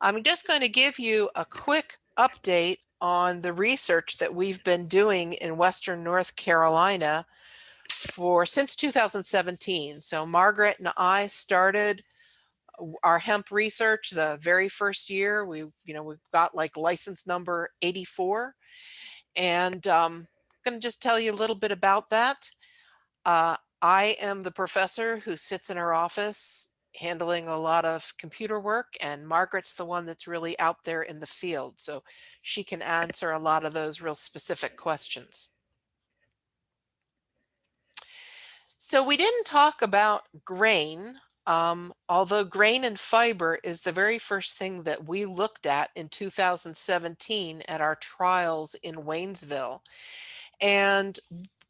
I'm just going to give you a quick update on the research that we've been doing in Western North Carolina for since 2017. So Margaret and I started our hemp research the very first year. We've got like license number 84, and I'm going to just tell you a little bit about that. I am the professor who sits in her office handling a lot of computer work, and Margaret's the one that's really out there in the field, so she can answer a lot of those real specific questions. So we didn't talk about grain, although grain and fiber is the very first thing that we looked at in 2017 at our trials in Waynesville. And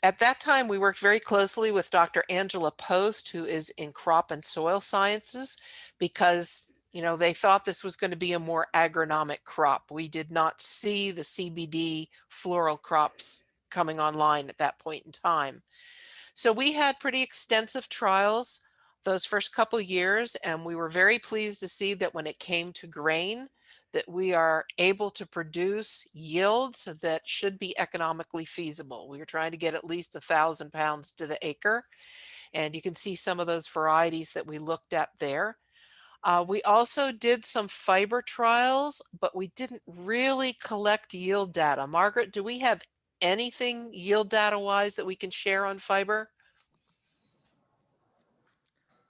at that time, we worked very closely with Dr. Angela Post, who is in crop and soil sciences, because they thought this was going to be a more agronomic crop. We did not see the CBD floral crops coming online at that point in time. So we had pretty extensive trials those first couple years, and we were very pleased to see that when it came to grain, that we are able to produce yields that should be economically feasible. We were trying to get at least 1,000 pounds to the acre, and you can see some of those varieties that we looked at there. We also did some fiber trials, but we didn't really collect yield data. Margaret, do we have anything yield data wise that we can share on fiber?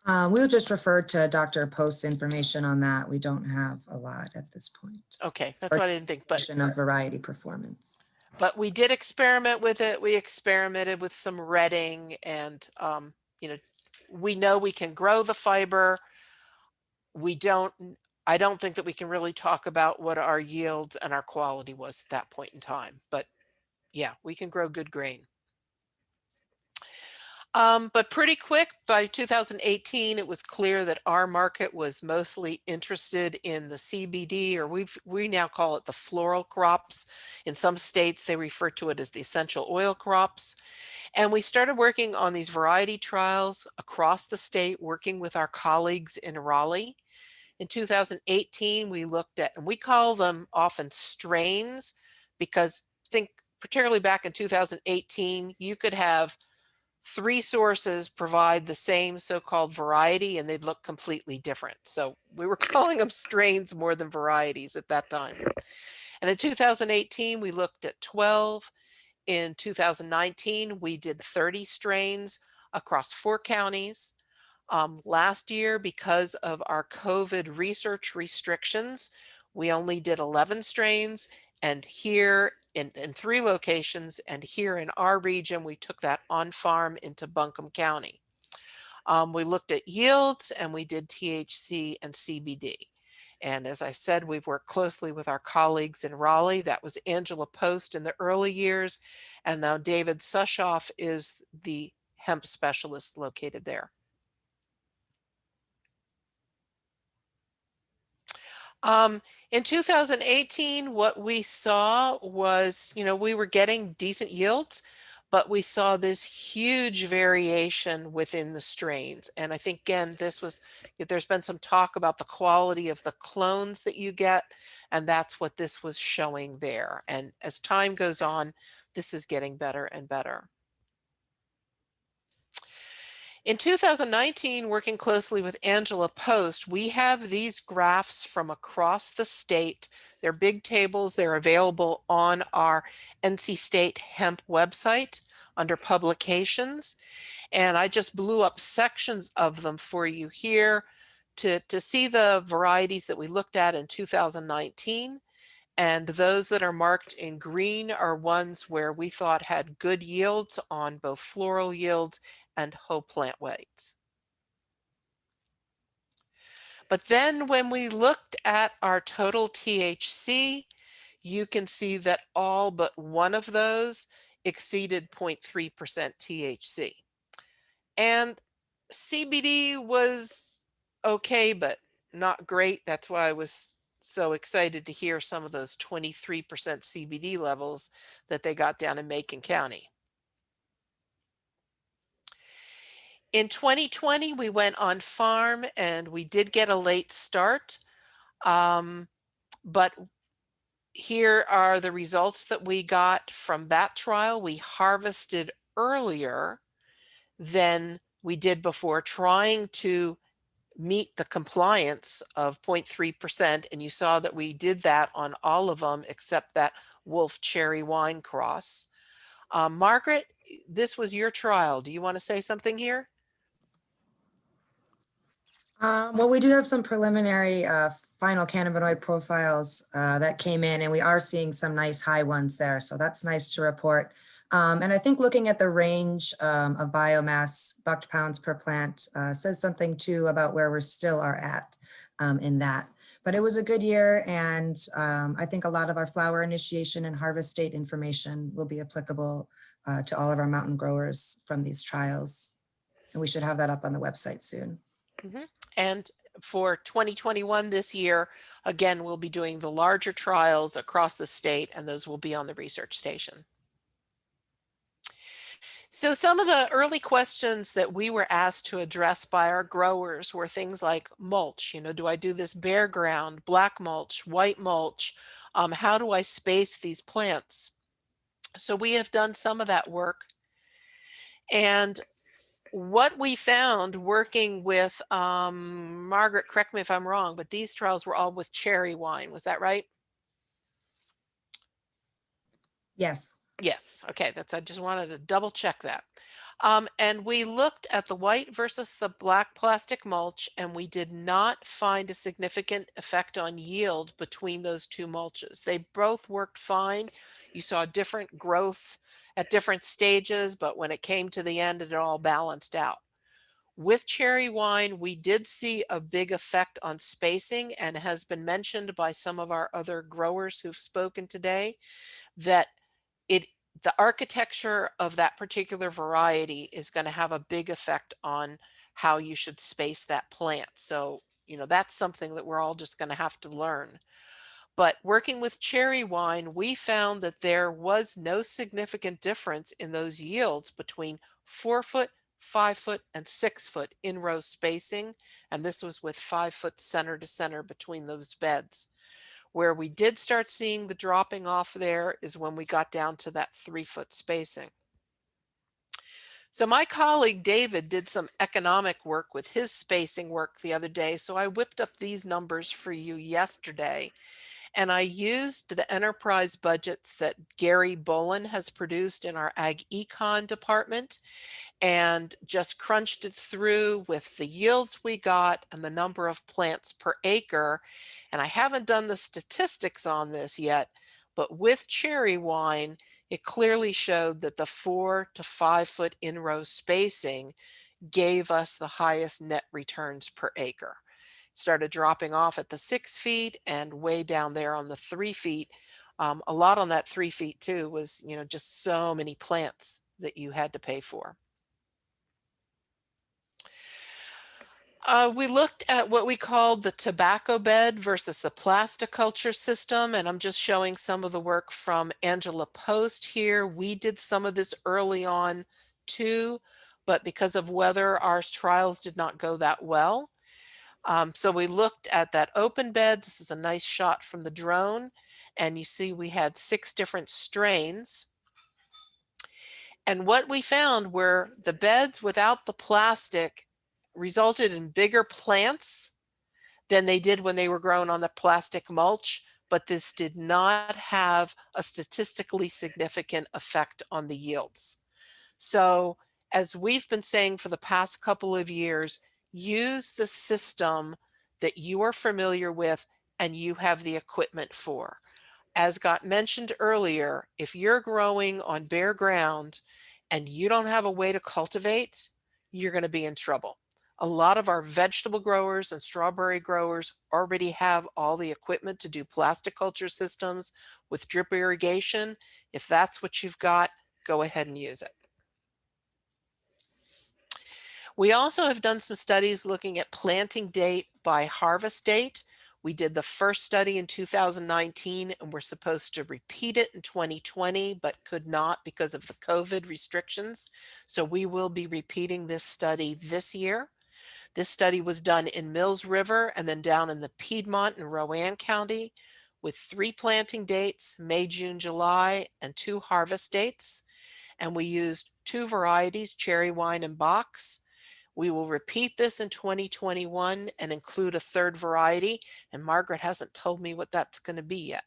We'll just refer to Dr. Post's information on that. We don't have a lot at this point. Okay, that's Or what I didn't think, of variety performance. but we did experiment with it. We experimented with some retting, and we know we can grow the fiber. We don't. I don't think that we can really talk about what our yields and our quality was at that point in time. But yeah, we can grow good grain. But pretty quick, by 2018, it was clear that our market was mostly interested in the CBD, or we now call it the floral crops. In some states, they refer to it as the essential oil crops. And we started working on these variety trials across the state, working with our colleagues in Raleigh. In 2018, we looked at, and we call them often strains, because think particularly back in 2018, you could have 3 sources provide the same so-called variety and they'd look completely different. So we were calling them strains more than varieties at that time. And in 2018, we looked at 12. In 2019, we did 30 strains across 4 counties. Last year, because of our COVID research restrictions, we only did 11 strains, and here in 3 locations, and here in our region, we took that on farm into Buncombe County. We looked at yields, and we did THC and CBD. And as I said, we've worked closely with our colleagues in Raleigh. That was Angela Post in the early years, and now David Sushoff is the hemp specialist located there. In 2018, what we saw was, we were getting decent yields, but we saw this huge variation within the strains. And I think, again, there's been some talk about the quality of the clones that you get, and that's what this was showing there. And as time goes on, this is getting better and better. In 2019, working closely with Angela Post, we have these graphs from across the state. They're big tables. They're available on our NC State Hemp website under publications. And I just blew up sections of them for you here to see the varieties that we looked at in 2019. And those that are marked in green are ones where we thought had good yields on both floral yields and whole plant weights. But then when we looked at our total THC, you can see that all but one of those exceeded 0.3% THC. And CBD was okay, but not great. That's why I was so excited to hear some of those 23% CBD levels that they got down in Macon County. In 2020, we went on farm and we did get a late start. Um, but here are the results that we got from that trial. We harvested earlier than we did before, trying to meet the compliance of 0.3%. And you saw that we did that on all of them except that Wolf Cherry Wine Cross. Margaret, this was your trial. Do you want to say something here? Well, we do have some preliminary final cannabinoid profiles that came in, and we are seeing some nice high ones there. So that's nice to report. And I think looking at the range of biomass, bucked pounds per plant, says something too about where we still are at in that. But it was a good year, and I think a lot of our flower initiation and harvest date information will be applicable to all of our mountain growers from these trials. And we should have that up on the website soon. Mhm. And for 2021, this year, again, we'll be doing the larger trials across the state, and those will be on the research station. So some of the early questions that we were asked to address by our growers were things like mulch. Do I do this bare ground, black mulch, white mulch? How do I space these plants? So we have done some of that work. And what we found working with, Margaret, correct me if I'm wrong, but these trials were all with cherry wine. Was that right? Yes. Yes. Okay. I just wanted to double check that. And we looked at the white versus the black plastic mulch, and we did not find a significant effect on yield between those two mulches. They both worked fine. You saw different growth at different stages, but when it came to the end, it all balanced out. With cherry wine, we did see a big effect on spacing, and has been mentioned by some of our other growers who've spoken today that it the architecture of that particular variety is going to have a big effect on how you should space that plant. So, that's something that we're all just going to have to learn. But working with cherry wine, we found that there was no significant difference in those yields between 4 foot, 5 foot, and 6 foot in row spacing. And this was with 5 foot center to center between those beds. Where we did start seeing the dropping off there is when we got down to that 3 foot spacing. So my colleague David did some economic work with his spacing work the other day. So I whipped up these numbers for you yesterday. And I used the enterprise budgets that Gary Bolin has produced in our Ag Econ department and just crunched it through with the yields we got and the number of plants per acre. And I haven't done the statistics on this yet, but with cherry wine, it clearly showed that the 4 to 5 foot in row spacing gave us the highest net returns per acre. It started dropping off at the 6 feet and way down there on the 3 feet. A lot on that 3 feet too was, just so many plants that you had to pay for. We looked at what we called the tobacco bed versus the plasticulture system, and I'm just showing some of the work from Angela Post here. We did some of this early on too, but because of weather, our trials did not go that well. So we looked at that open bed. This is a nice shot from the drone, and you see we had 6 different strains. And what we found were the beds without the plastic resulted in bigger plants than they did when they were grown on the plastic mulch, but this did not have a statistically significant effect on the yields. So, as we've been saying for the past couple of years, use the system that you are familiar with and you have the equipment for. As got mentioned earlier, if you're growing on bare ground and you don't have a way to cultivate, you're going to be in trouble. A lot of our vegetable growers and strawberry growers already have all the equipment to do plasticulture systems with drip irrigation. If that's what you've got, go ahead and use it. We also have done some studies looking at planting date by harvest date. We did the first study in 2019 and we're supposed to repeat it in 2020, but could not because of the COVID restrictions. So we will be repeating this study this year. This study was done in Mills River and then down in the Piedmont and Rowan County with 3 planting dates, May, June, July, and 2 harvest dates. And we used 2 varieties, cherry wine and box. We will repeat this in 2021 and include a 3rd variety. And Margaret hasn't told me what that's going to be yet.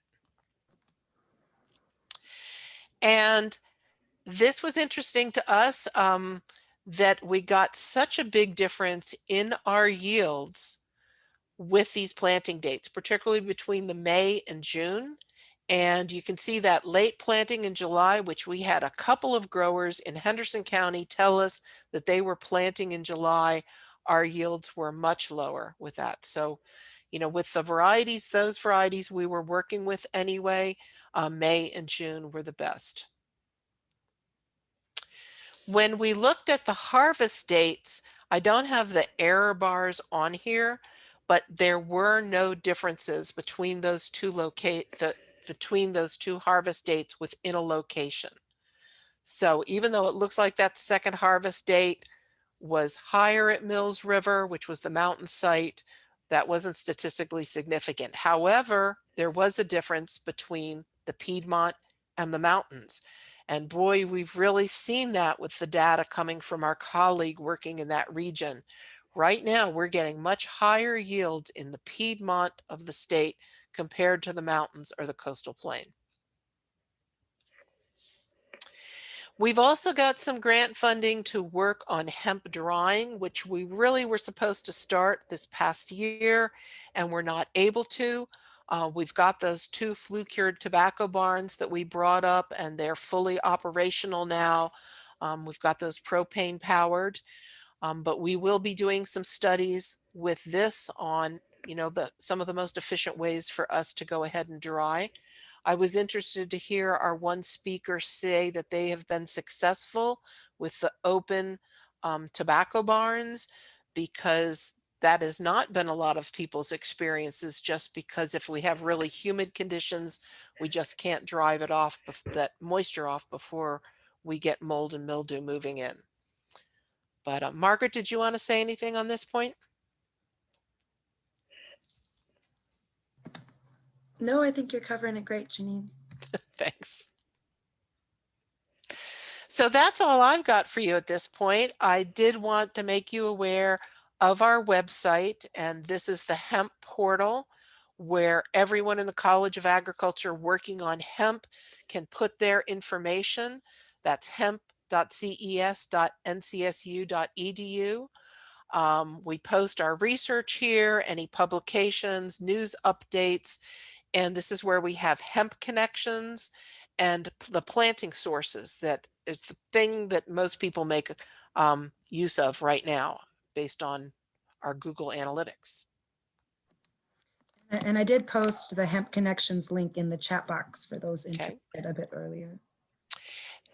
And this was interesting to us that we got such a big difference in our yields with these planting dates, particularly between the May and June. And you can see that late planting in July, which we had a couple of growers in Henderson County tell us that they were planting in July. Our yields were much lower with that. So, you know, with the varieties, those varieties we were working with anyway, May and June were the best. When we looked at the harvest dates, I don't have the error bars on here, but there were no differences between those two harvest dates within a location. So even though it looks like that second harvest date was higher at Mills River, which was the mountain site, that wasn't statistically significant. However, there was a difference between the Piedmont and the mountains. And boy, we've really seen that with the data coming from our colleague working in that region. Right now, we're getting much higher yields in the Piedmont of the state compared to the mountains or the coastal plain. We've also got some grant funding to work on hemp drying, which we really were supposed to start this past year and we're not able to. We've got those 2 flue-cured tobacco barns that we brought up and they're fully operational now. We've got those propane powered, but we will be doing some studies with this on, you know, some of the most efficient ways for us to go ahead and dry. I was interested to hear our one speaker say that they have been successful with the open tobacco barns, because that has not been a lot of people's experiences, just because if we have really humid conditions, we just can't drive it off, that moisture off, before we get mold and mildew moving in. But Margaret, did you want to say anything on this point? No, I think you're covering it great, Janine. Thanks. So that's all I've got for you at this point. I did want to make you aware of our website, and this is the hemp portal where everyone in the College of Agriculture working on hemp can put their information. That's hemp.ces.ncsu.edu. We post our research here, any publications, news updates, and this is where we have hemp connections and the planting sources. That is the thing that most people make use of right now based on our Google Analytics. And I did post the Hemp Connections link in the chat box for those interested a bit earlier.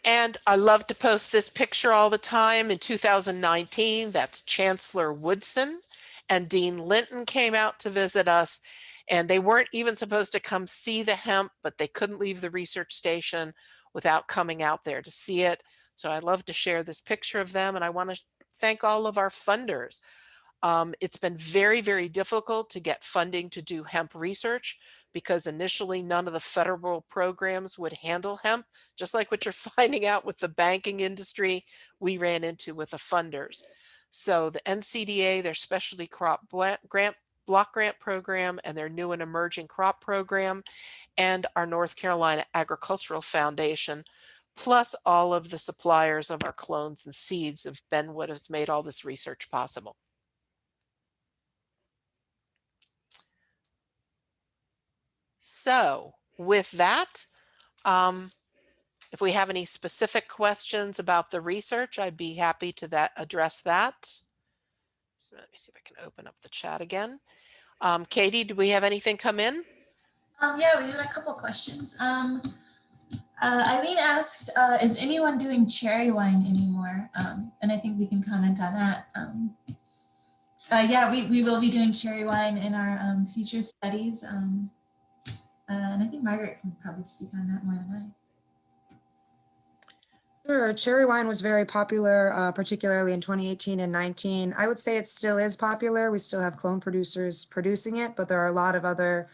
And I love to post this picture all the time. In 2019, that's Chancellor Woodson and Dean Linton came out to visit us, and they weren't even supposed to come see the hemp, but they couldn't leave the research station without coming out there to see it. So I love to share this picture of them, and I want to thank all of our funders. It's been very, very difficult to get funding to do hemp research, because initially none of the federal programs would handle hemp, just like what you're finding out with the banking industry we ran into with the funders. So the NCDA, their specialty crop block grant program, and their new and emerging crop program, and our North Carolina Agricultural Foundation, plus all of the suppliers of our clones and seeds, have been what has made all this research possible. So with that, if we have any specific questions about the research, I'd be happy to address that. So let me see if I can open up the chat again. Katie, do we have anything come in? Yeah, we had a couple questions. Eileen asked, is anyone doing cherry wine anymore? And I think we can comment on that. Yeah, we will be doing cherry wine in our future studies. And I think Margaret can probably speak on that more than I. Sure, cherry wine was very popular, particularly in 2018 and 19. I would say it still is popular. We still have clone producers producing it, but there are a lot of other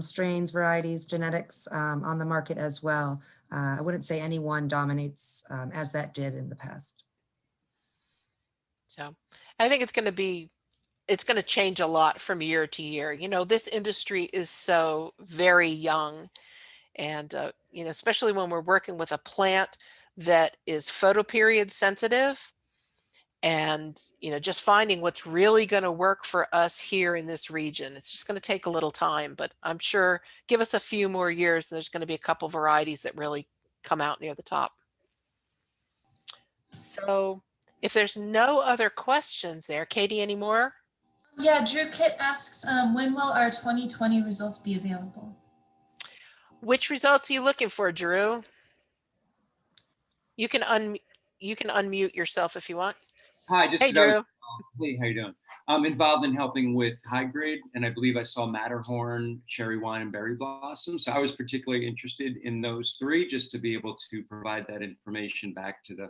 strains, varieties, genetics on the market as well. I wouldn't say any one dominates as that did in the past. So I think it's going to change a lot from year to year. You know, this industry is so very young. And, you know, especially when we're working with a plant that is photoperiod sensitive and, you know, just finding what's really going to work for us here in this region. It's just going to take a little time, but I'm sure give us a few more years and there's going to be a couple varieties that really come out near the top. So if there's no other questions there, Katie, any more? Yeah, Drew Kit asks, when will our 2020 results be available? Which results are you looking for, Drew? You can unmute yourself if you want. Hi, just Hey, because I was, Drew. hey, how you doing? I'm involved in helping with High Grade, and I believe I saw Matterhorn, Cherry Wine, and Berry Blossom. So I was particularly interested in those three, just to be able to provide that information back to the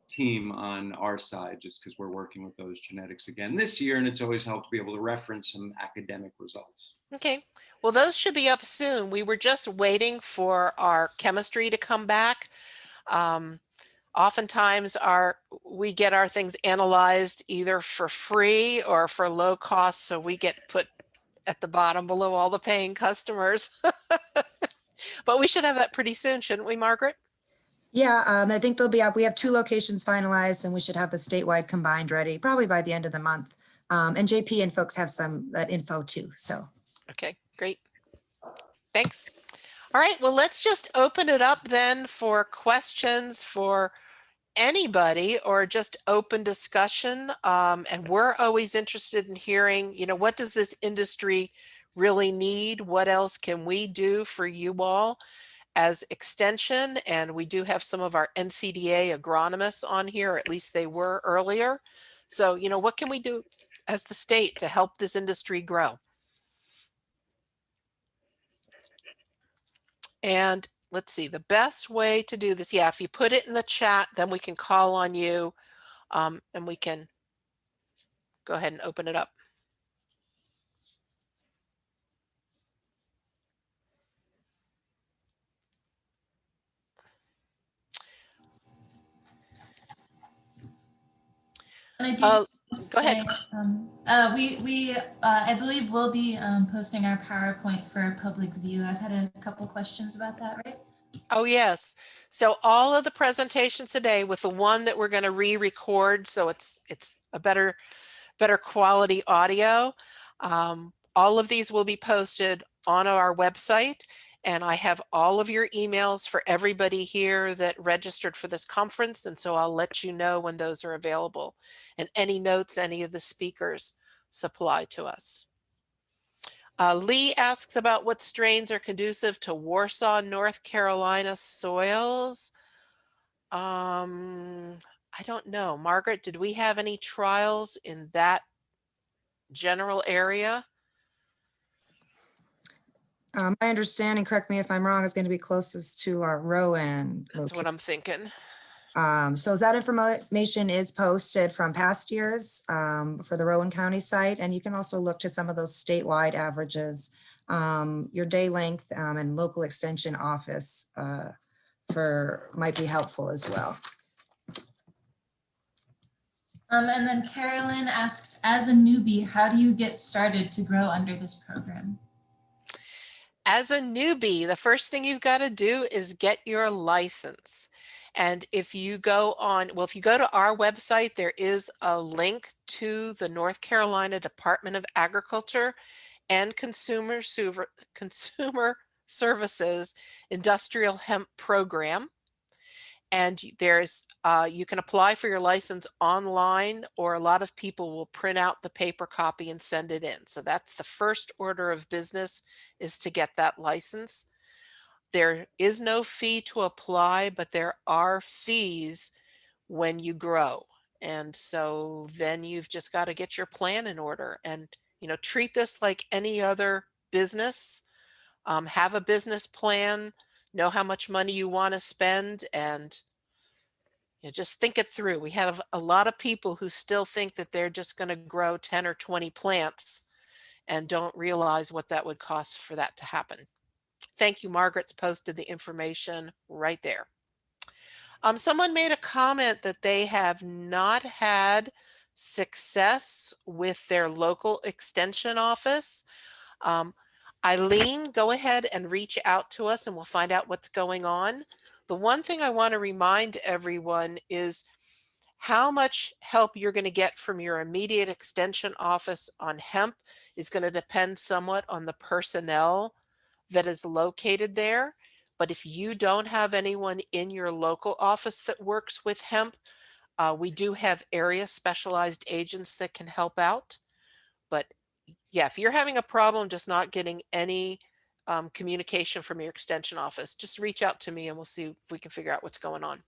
team on our side, just because we're working with those genetics again this year, and it's always helped to be able to reference some academic results. Okay, well, those should be up soon. We were just waiting for our chemistry to come back. Oftentimes we get our things analyzed either for free or for low cost, so we get put at the bottom below all the paying customers. But we should have that pretty soon, shouldn't we, Margaret? Yeah, I think they'll be up. We have 2 locations finalized and we should have the statewide combined ready probably by the end of the month. And JP and folks have some that info too, so. Okay, great. Thanks. All right, well, let's just open it up then for questions for anybody or just open discussion. And we're always interested in hearing, you know, what does this industry really need? What else can we do for you all as extension? And we do have some of our NCDA agronomists on here, or at least they were earlier. So, you know, what can we do as the state to help this industry grow? And let's see, the best way to do this, yeah, if you put it in the chat, then we can call on you and we can go ahead and open it up. And I do Go say, ahead. I believe we'll be posting our PowerPoint for public view. I've had a couple questions about that, right? Oh, yes. So all of the presentations today with the one that we're going to re-record, so it's a better quality audio. All of these will be posted on our website, and I have all of your emails for everybody here that registered for this conference, and so I'll let you know when those are available, and any notes any of the speakers supply to us. Lee asks about what strains are conducive to Warsaw, North Carolina soils. I don't know. Margaret, did we have any trials in that general area? My understanding, correct me if I'm wrong, is going to be closest to our Rowan That's what location. I'm thinking. So that information is posted from past years for the Rowan County site, and you can also look to some of those statewide averages, your day length and local extension office might be helpful as well. And then Carolyn asked, as a newbie, how do you get started to grow under this program? As a newbie, the first thing you've got to do is get your license. And if you go on, well, if you go to our website, there is a link to the North Carolina Department of Agriculture and Consumer Services Industrial Hemp Program. And there's you can apply for your license online, or a lot of people will print out the paper copy and send it in. So that's the first order of business, is to get that license. There is no fee to apply, but there are fees when you grow. And so then you've just got to get your plan in order and, you know, treat this like any other business. Have a business plan, know how much money you want to spend, and just think it through. We have a lot of people who still think that they're just going to grow 10 or 20 plants and don't realize what that would cost for that to happen. Thank you. Margaret's posted the information right there. Someone made a comment that they have not had success with their local extension office. Eileen, go ahead and reach out to us and we'll find out what's going on. The one thing I want to remind everyone is how much help you're going to get from your immediate extension office on hemp is going to depend somewhat on the personnel that is located there. But if you don't have anyone in your local office that works with hemp, we do have area specialized agents that can help out. But yeah, if you're having a problem just not getting any communication from your extension office, just reach out to me and we'll see if we can figure out what's going on.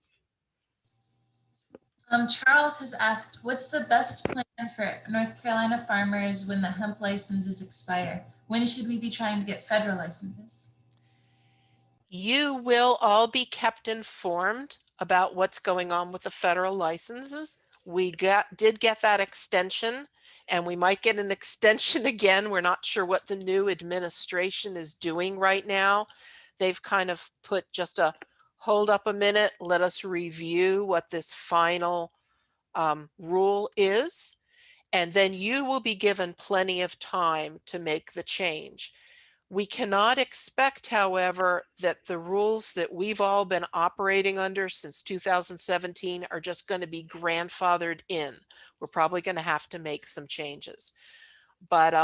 Charles has asked, what's the best plan for North Carolina farmers when the hemp licenses expire? When should we be trying to get federal licenses? You will all be kept informed about what's going on with the federal licenses. We did get that extension and we might get an extension again. We're not sure what the new administration is doing right now. They've kind of put just a hold up a minute, let us review what this final rule is, and then you will be given plenty of time to make the change. We cannot expect, however, that the rules that we've all been operating under since 2017 are just going to be grandfathered in. We're probably going to have to make some changes. But,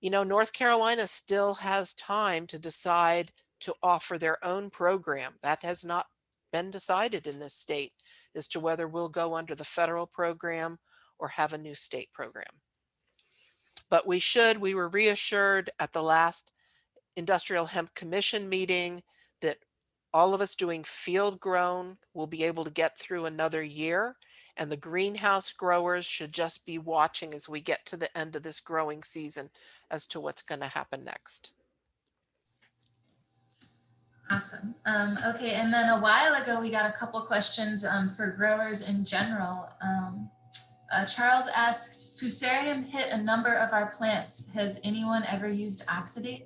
you know, North Carolina still has time to decide to offer their own program. That has not been decided in this state as to whether we'll go under the federal program or have a new state program. But we were reassured at the last Industrial Hemp Commission meeting that all of us doing field grown will be able to get through another year, and the greenhouse growers should just be watching as we get to the end of this growing season as to what's going to happen next. Awesome. Okay, and then a while ago, we got a couple questions for growers in general. Charles asked, Fusarium hit a number of our plants. Has anyone ever used Oxidate?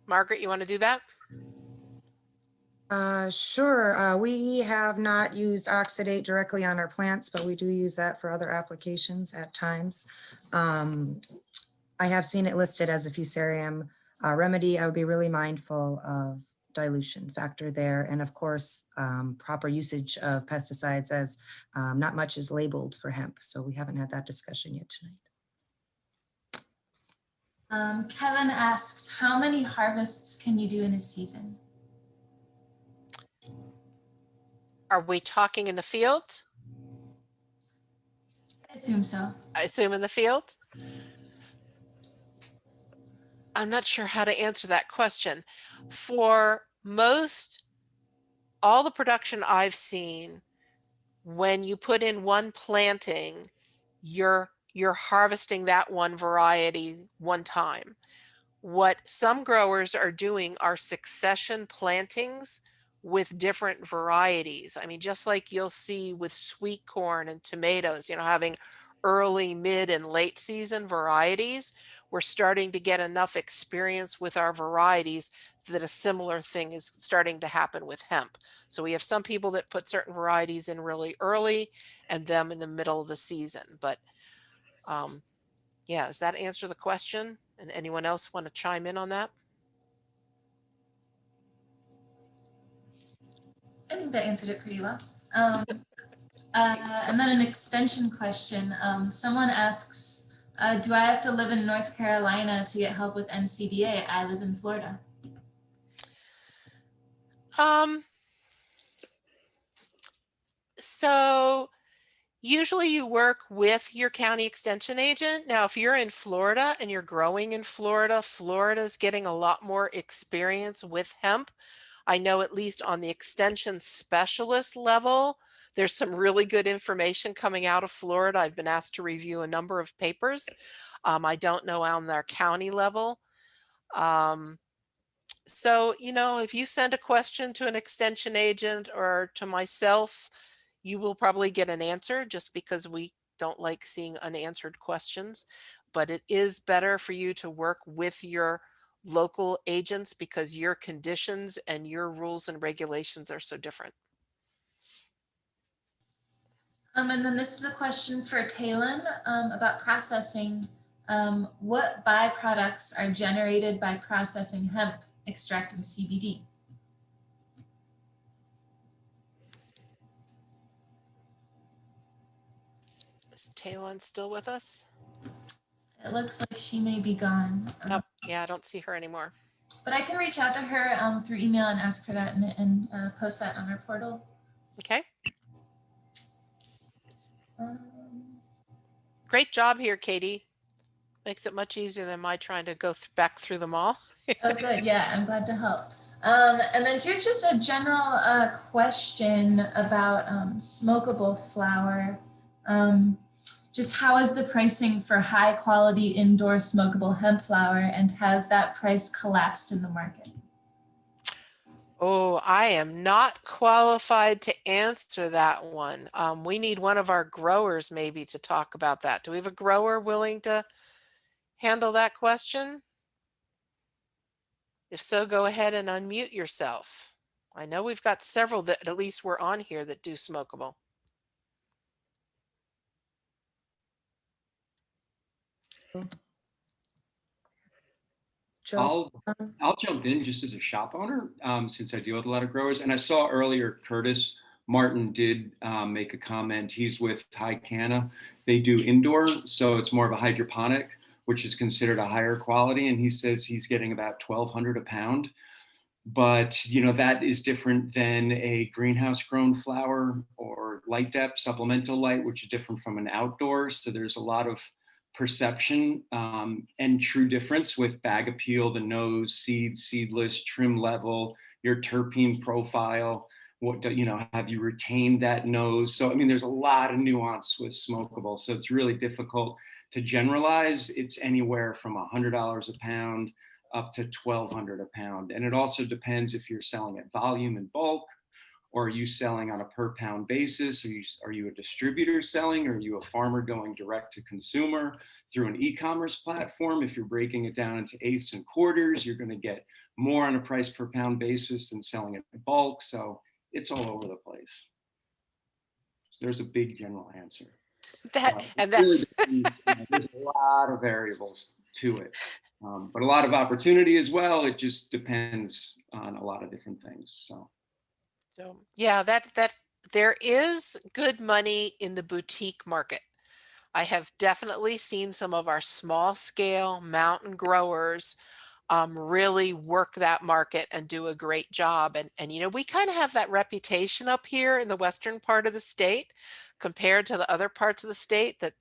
Margaret, you want to do that? Sure. We have not used Oxidate directly on our plants, but we do use that for other applications at times. I have seen it listed as a Fusarium remedy. I would be really mindful of dilution factor there. And of course, proper usage of pesticides, as not much is labeled for hemp. So we haven't had that discussion yet tonight. Kevin asked, how many harvests can you do in a season? Are we talking in the field? I assume so. I assume in the field. I'm not sure how to answer that question. For all the production I've seen, when you put in one planting, you're harvesting that one variety one time. What some growers are doing are succession plantings with different varieties. I mean, just like you'll see with sweet corn and tomatoes, you know, having early, mid, and late season varieties, we're starting to get enough experience with our varieties that a similar thing is starting to happen with hemp. So we have some people that put certain varieties in really early and them in the middle of the season. But yeah, does that answer the question? And anyone else want to chime in on that? I think that answered it pretty well. And then an extension question. Someone asks, do I have to live in North Carolina to get help with NCDA? I live in Florida. So usually you work with your county extension agent. Now, if you're in Florida and you're growing in Florida, Florida's getting a lot more experience with hemp. I know at least on the extension specialist level, there's some really good information coming out of Florida. I've been asked to review a number of papers. I don't know on their county level. So, if you send a question to an extension agent or to myself, you will probably get an answer just because we don't like seeing unanswered questions. But it is better for you to work with your local agents because your conditions and your rules and regulations are so different. And then this is a question for Talon about processing. What byproducts are generated by processing hemp extracting CBD? Is Talon still with us? It looks like she may be gone. Oh, yeah, I don't see her anymore. But I can reach out to her through email and ask her that and post that on our portal. Okay. Um, Great job here, Katie. Makes it much easier than my trying to go back through them all. Oh, good. Yeah, I'm glad to help. And then here's just a general question about smokable flower. Just how is the pricing for high quality indoor smokable hemp flower, and has that price collapsed in the market? Oh, I am not qualified to answer that one. We need one of our growers maybe to talk about that. Do we have a grower willing to handle that question? If so, go ahead and unmute yourself. I know we've got several that at least were on here that do smokable. Joe, I'll jump in just as a shop owner, since I deal with a lot of growers. And I saw earlier Curtis Martin did make a comment. He's with High Canna. They do indoor, so it's more of a hydroponic, which is considered a higher quality. And he says he's getting about $1,200 a pound. But that is different than a greenhouse grown flower or light depth, supplemental light, which is different from an outdoor. So there's a lot of perception and true difference with bag appeal, the nose, seed, seedless, trim level, your terpene profile. What have you retained that nose? So I mean, there's a lot of nuance with smokable. So it's really difficult to generalize. It's anywhere from $100 a pound up to $1,200 a pound. And it also depends if you're selling at volume and bulk, or are you selling on a per pound basis? Are you a distributor selling? Or are you a farmer going direct to consumer through an e-commerce platform? If you're breaking it down into eighths and quarters, you're going to get more on a price per pound basis than selling it in bulk. So it's all over the place. There's a big general answer. Really there's a lot of variables to it. But a lot of opportunity as well. It just depends on a lot of different things. So yeah, that there is good money in the boutique market. I have definitely seen some of our small scale mountain growers really work that market and do a great job. And we kind of have that reputation up here in the western part of the state compared to the other parts of the state that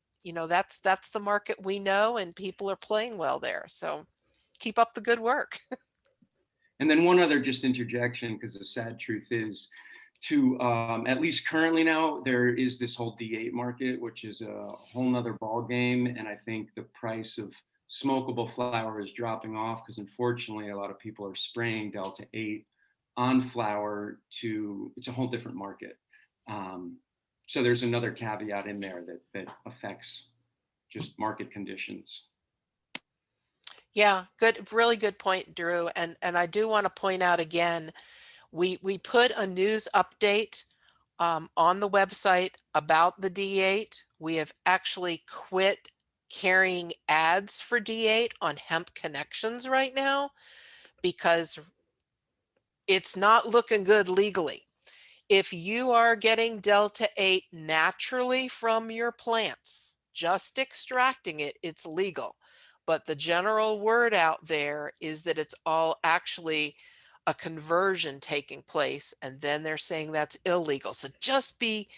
that's the market we know, and people are playing well there. So keep up the good work. And then one other just interjection, because the sad truth is to at least currently now, there is this whole D8 market, which is a whole nother ball game. And I think the price of smokable flower is dropping off because unfortunately a lot of people are spraying Delta 8 on flower it's a whole different market. So there's another caveat in there that affects just market conditions. Yeah, good, really good point, Drew. And I do want to point out again, we put a news update on the website about the D8. We have actually quit carrying ads for D8 on Hemp Connections right now because it's not looking good legally. If you are getting Delta 8 naturally from your plants, just extracting it, it's legal. But the general word out there is that it's all actually a conversion taking place, and then they're saying that's illegal. So just be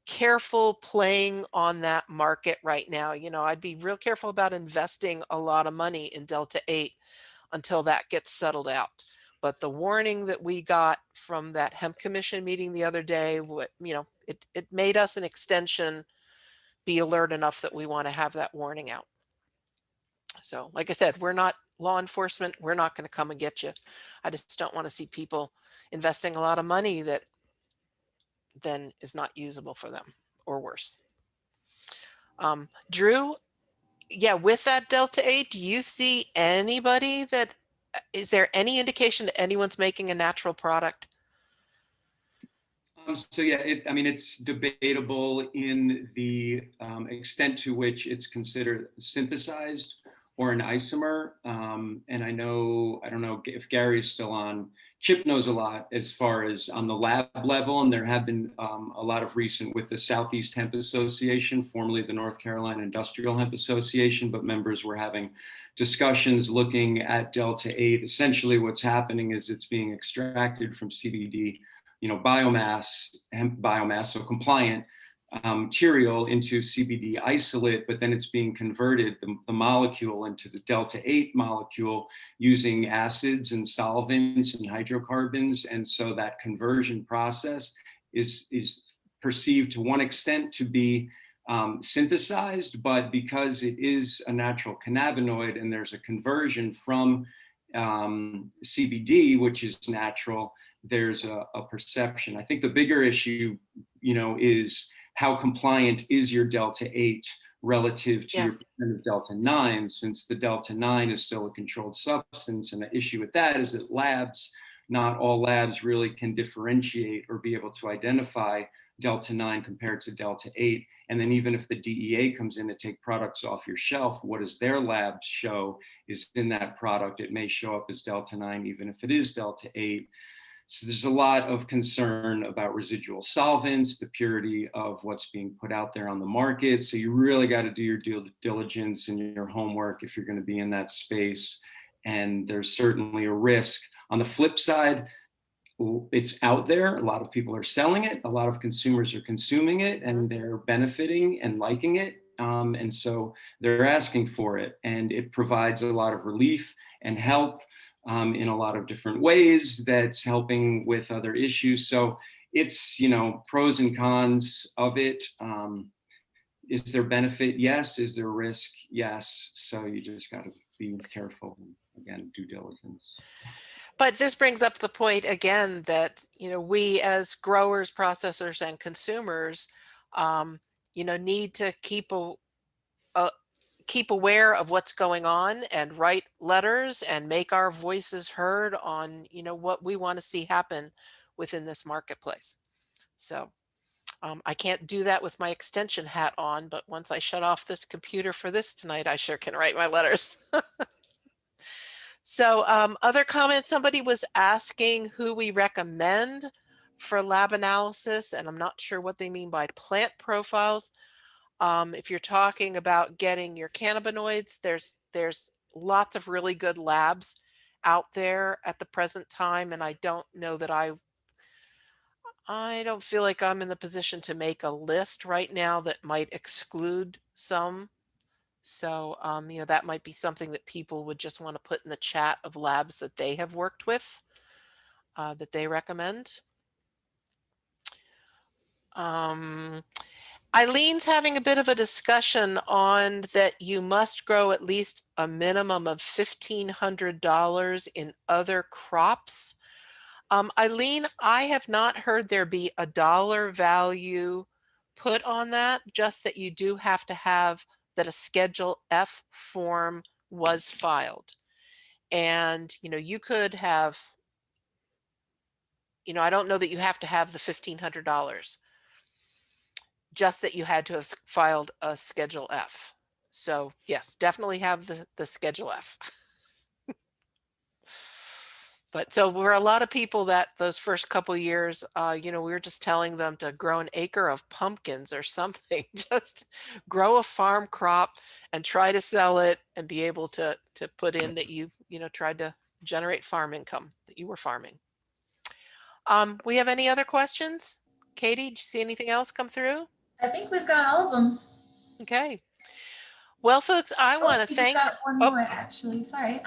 careful playing on that market right now. I'd be real careful about investing a lot of money in Delta 8 until that gets settled out. But the warning that we got from that hemp commission meeting the other day, it made us an extension be alert enough that we want to have that warning out. So like I said, we're not law enforcement. We're not going to come and get you. I just don't want to see people investing a lot of money that then is not usable for them or worse. Drew, yeah, with that Delta 8, do you see anybody that, is there any indication that anyone's making a natural product? So yeah, I mean, it's debatable in the extent to which it's considered synthesized or an isomer. And I don't know if Gary is still on. Chip knows a lot as far as on the lab level, and there have been a lot of recent with the Southeast Hemp Association, formerly the North Carolina Industrial Hemp Association, but members were having discussions looking at Delta 8. Essentially what's happening is it's being extracted from CBD, biomass, hemp biomass, so compliant material into CBD isolate, but then it's being converted, the molecule, into the Delta 8 molecule using acids and solvents and hydrocarbons. And so that conversion process is perceived to one extent to be synthesized, but because it is a natural cannabinoid and there's a conversion from CBD, which is natural, there's a perception. I think the bigger issue, is how compliant is your Delta 8 relative to your percent of Delta 9, since the Delta 9 is still a controlled substance. And the issue with that is that labs, not all labs really can differentiate or be able to identify Delta 9 compared to Delta 8. And then even if the DEA comes in to take products off your shelf, what does their labs show is in that product? It may show up as Delta 9, even if it is Delta 8. So there's a lot of concern about residual solvents, the purity of what's being put out there on the market. So you really got to do your due diligence and your homework if you're going to be in that space. And there's certainly a risk. On the flip side, it's out there. A lot of people are selling it. A lot of consumers are consuming it and they're benefiting and liking it. And so they're asking for it. And it provides a lot of relief and help in a lot of different ways that's helping with other issues. So it's, pros and cons of it. Is there benefit? Yes. Is there risk? Yes. So you just got to be careful. Again, due diligence. But this brings up the point again that, we as growers, processors, and consumers, need to keep aware of what's going on and write letters and make our voices heard on, what we want to see happen within this marketplace. So I can't do that with my extension hat on, but once I shut off this computer for this tonight, I sure can write my letters. So other comments, somebody was asking who we recommend for lab analysis, and I'm not sure what they mean by plant profiles. If you're talking about getting your cannabinoids, there's lots of really good labs out there at the present time, and I don't know that I don't feel like I'm in the position to make a list right now that might exclude some. So, that might be something that people would just want to put in the chat of labs that they have worked with, that they recommend. Eileen's having a bit of a discussion on that you must grow at least a minimum of $1,500 in other crops. Eileen, I have not heard there be a dollar value put on that, just that you do have to have that a Schedule F form was filed. And, you could have, I don't know that you have to have the $1,500, just that you had to have filed a Schedule F. So yes, definitely have the Schedule F. But so we're a lot of people that those first couple years, we were just telling them to grow an acre of pumpkins or something, just grow a farm crop and try to sell it and be able to put in that you tried to generate farm income, that you were farming. We have any other questions? Katie, did you see anything else come through? I think we've got all of them. Okay. Well, folks, I want to thank. Just got one more, actually. Sorry.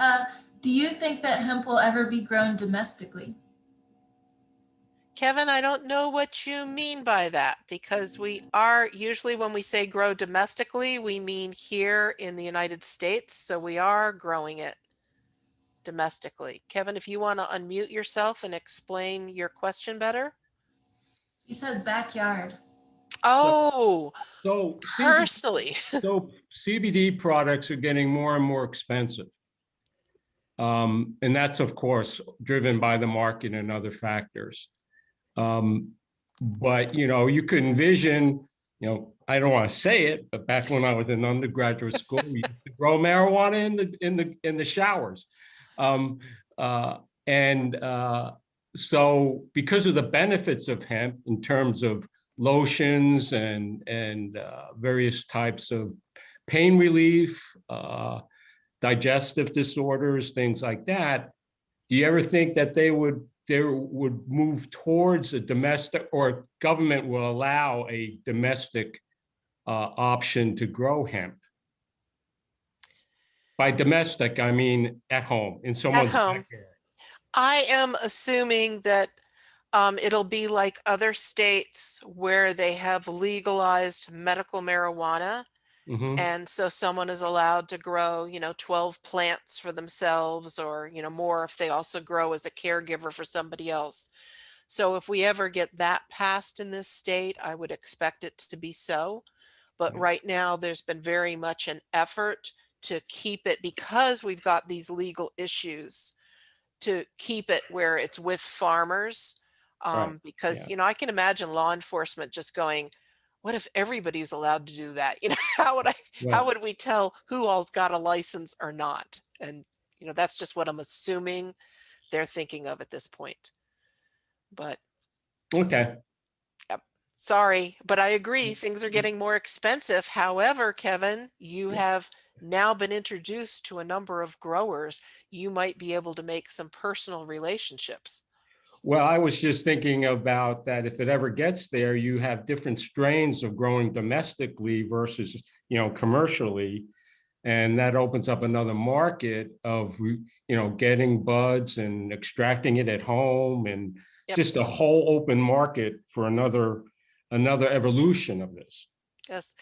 Do you think that hemp will ever be grown domestically? Kevin, I don't know what you mean by that because we are usually when we say grow domestically, we mean here in the United States. So we are growing it domestically. Kevin, if you want to unmute yourself and explain your question better. He says backyard. Oh, So personally. CBD products are getting more and more expensive. And that's, of course, driven by the market and other factors. But, you could envision, I don't want to say it, but back when I was in undergraduate school, we used to grow marijuana in the showers. So because of the benefits of hemp in terms of lotions and various types of pain relief, digestive disorders, things like that, do you ever think that they would move towards a domestic, or government will allow a domestic option to grow hemp? By domestic, I mean at home, in someone's home. backyard. I am assuming that it'll be like other states where they have legalized medical marijuana. Mhm. And so someone is allowed to grow, 12 plants for themselves or, more if they also grow as a caregiver for somebody else. So if we ever get that passed in this state, I would expect it to be so. But Yeah. right now, there's been very much an effort to keep it because we've got these legal issues to keep it where it's with farmers. Right, Because, yeah. I can imagine law enforcement just going, what if everybody's allowed to do that? How Right. would we tell who all's got a license or not? And, that's just what I'm assuming they're thinking of at this point. But Okay. sorry, but I agree, things are getting more expensive. However, Kevin, you Yeah. have now been introduced to a number of growers. You might be able to make some personal relationships. Well, I was just thinking about that if it ever gets there, you have different strains of growing domestically versus, commercially. And that opens up another market of, getting buds and extracting it at home, and Yep. just a whole open market for another evolution of this. Yes,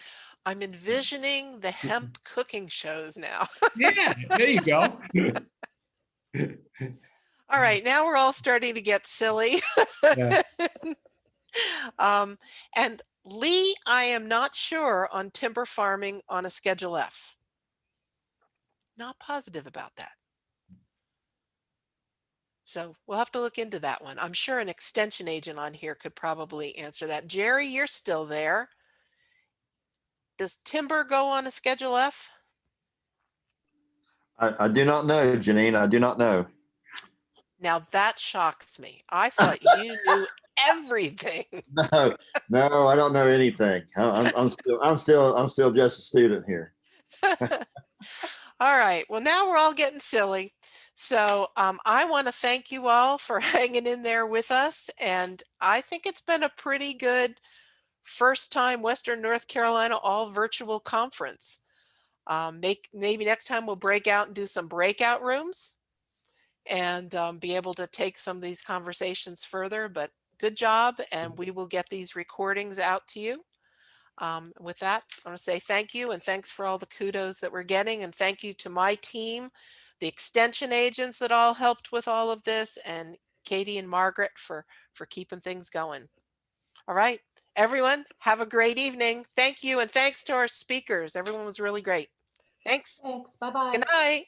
I'm envisioning the hemp cooking shows now. Yeah, there you go. All right, now we're all starting to get silly. Yeah. And Lee, I am not sure on timber farming on a Schedule F. Not positive about that. So we'll have to look into that one. I'm sure an extension agent on here could probably answer that. Jerry, you're still there. Does timber go on a Schedule F? I do not know, Janine. I do not know. Now that shocks me. I thought you knew everything. No, I don't know anything. I'm still just a student here. All right. Well, now we're all getting silly. So I want to thank you all for hanging in there with us. And I think it's been a pretty good first time Western North Carolina all virtual conference. Maybe next time we'll break out and do some breakout rooms and be able to take some of these conversations further. But good job, and we will get these recordings out to you. With that, I want to say thank you and thanks for all the kudos that we're getting, and thank you to my team, the extension agents that all helped with all of this, and Katie and Margaret for keeping things going. All right, everyone, have a great evening. Thank you, and thanks to our speakers. Everyone was really great. Thanks. Thanks. Bye-bye. Good night.